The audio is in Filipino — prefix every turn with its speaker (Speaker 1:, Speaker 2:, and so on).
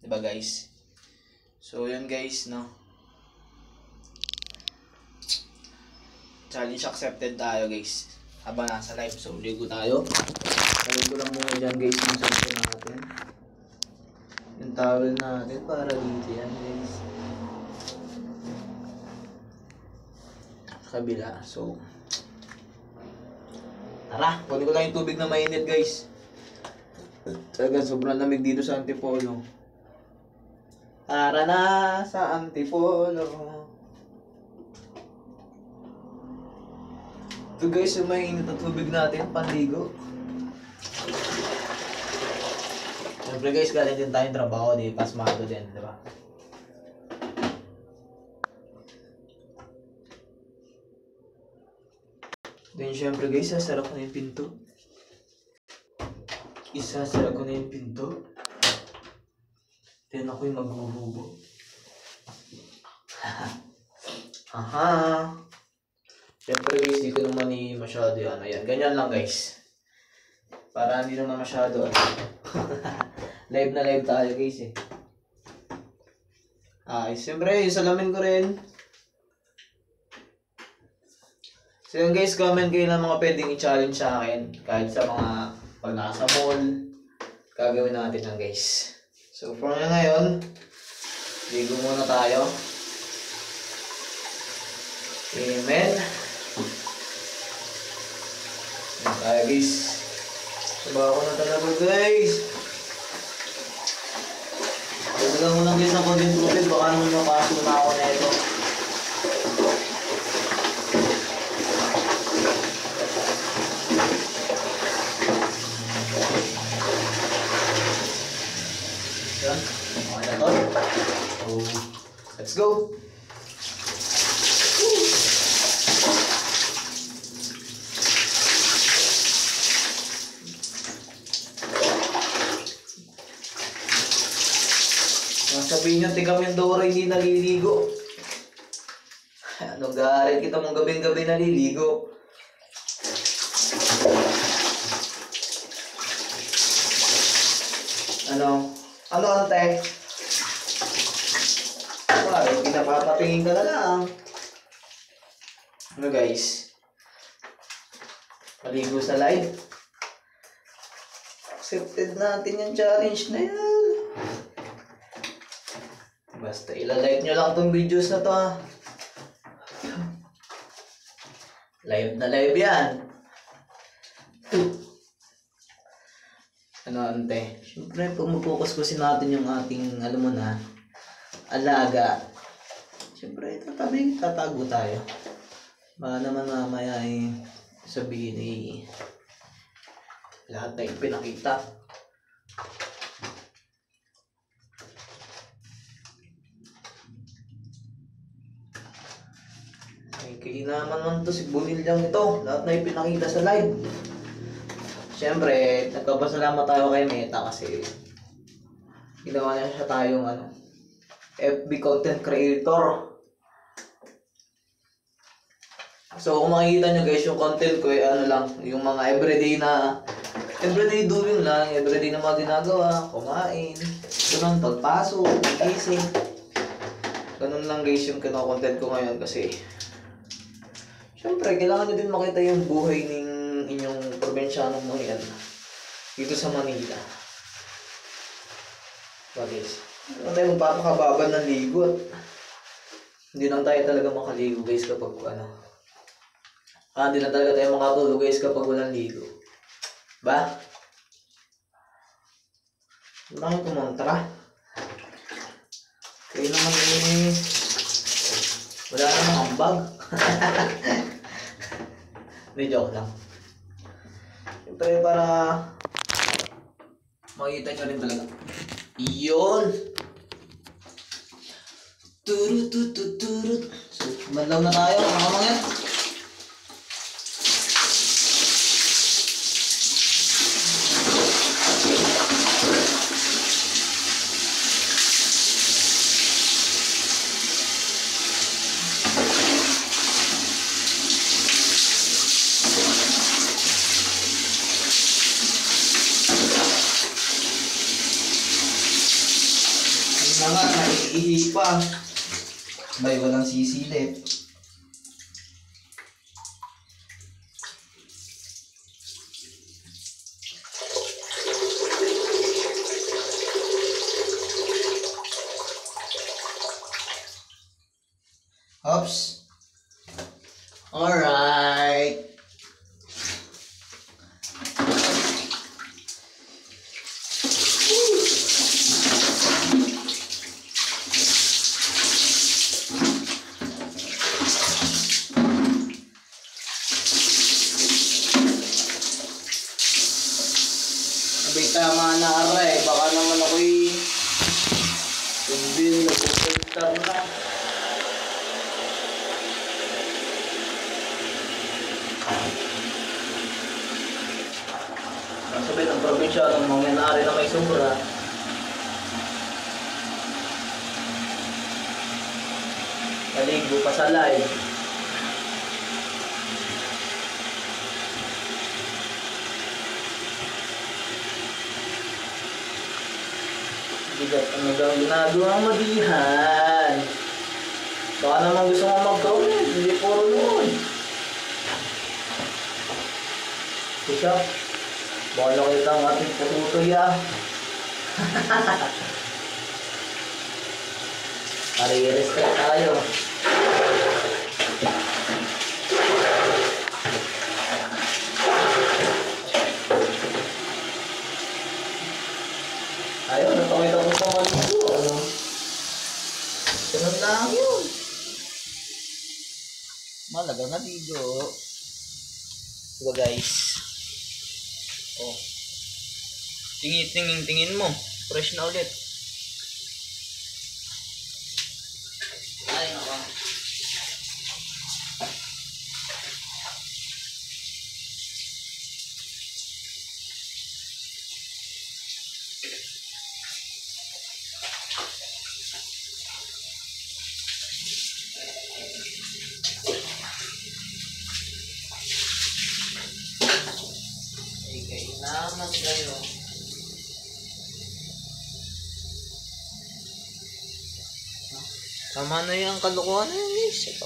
Speaker 1: Diba guys? So yun guys, no? Challenge accepted tayo guys. Habang nasa live, so ligo tayo. Tawag ko lang muna dyan guys yung sampo natin. Yung towel natin para dito yan guys. Kabila. So tara, kunin ko lang yung tubig na mainit guys. Talaga sobrang lamig dito sa Antipolo. Tara na sa Antipolo. Ito guys yung mainit na tubig natin, panligo. Siyempre guys, galing din tayong trabaho, di pasmado din, di ba? Then syempre guys, sasara ko na yung pinto. Isasara ko na yung pinto. Then ako yung maghuhubo. Haha. Syempre guys, di ko naman masyado yan. Ayan, ganyan lang guys. Para hindi naman masyado. Live na live tayo guys eh. Syempre, yung salamin ko rin. So yun guys, comment kayo ng mga pwedeng i-challenge sa akin. Kahit sa mga pag nasa mall, gagawin natin lang guys. So for ngayon, ligo muna tayo. Amen. Ayan tayo guys. Sabaw ko na talaga guys. Talaga mo lang guys ng konting tubig, baka naman mapasok na ako na ito. Yan, okay na to. So, let's go! Sabihin nyo, tigam yung Dora hindi naliligo. Anong garit kita mong gabing-gabi naliligo? Ano? Ano te? Bakit? Pinapapatingin ka na lang. Ano guys? Maligo sa live. Accepted natin yung challenge na yan. Basta ilalike nyo lang itong videos na to ha. Live na live yan. Ano ante? Siyempre pumupokus kasi natin yung ating alam mo na alaga. Siyempre tatago tayo. Baka naman mamaya ay sabihin eh lahat na ipinakita. Kainaman man to si Bunilyang ito. Lahat na ipinakita sa live. Siyempre, nagpapasalamat tayo kay Meta kasi ginawa niya siya tayong FB content creator. So kung makikita nyo guys, yung content ko ay lang, yung mga everyday doing lang, everyday na mga ginagawa, kumain, ganun, pagpasok, pagising. Ganun lang guys yung kino-content ko ngayon kasi siyempre, kailangan nyo din makita yung buhay ng inyong probinsyanong mga yan dito sa Manila. Diba guys? Hindi tayo magpapakababa ng ligo at hindi lang tayo talaga makaligo guys kapag hindi lang talaga tayo makatulog guys kapag walang ligo. Ba? Wala kang kumontra. Kaya naman wala namang ambag. Hindi, joke lang. Siyempre para makita nyo rin talaga. Iyon! Turut. So, madlaw na tayo, mga mga. na nga, naiihis pa. May walang sisilip. Oops. Alright. Sabi tama na aray, baka naman ako'y hindi nagpupultar na. Sabi ng probinsya, ng mangyayari na may sobra. Maligo pa sa live. Bigat ang ginagawa madihan. Baka naman gusto mo mag-comment, hindi puro noon. Siya, baka nakita ang ating patutoy ah. Pare-respect tayo. Ayaw, napakita ko sa maligo. Ano? Ganun lang yun. Malaga na ligo. Diba guys? Oh. Tingin mo. Fresh na ulit. Ay, naka. Naman kayo. Tama na yung kalokohan na yun, guys.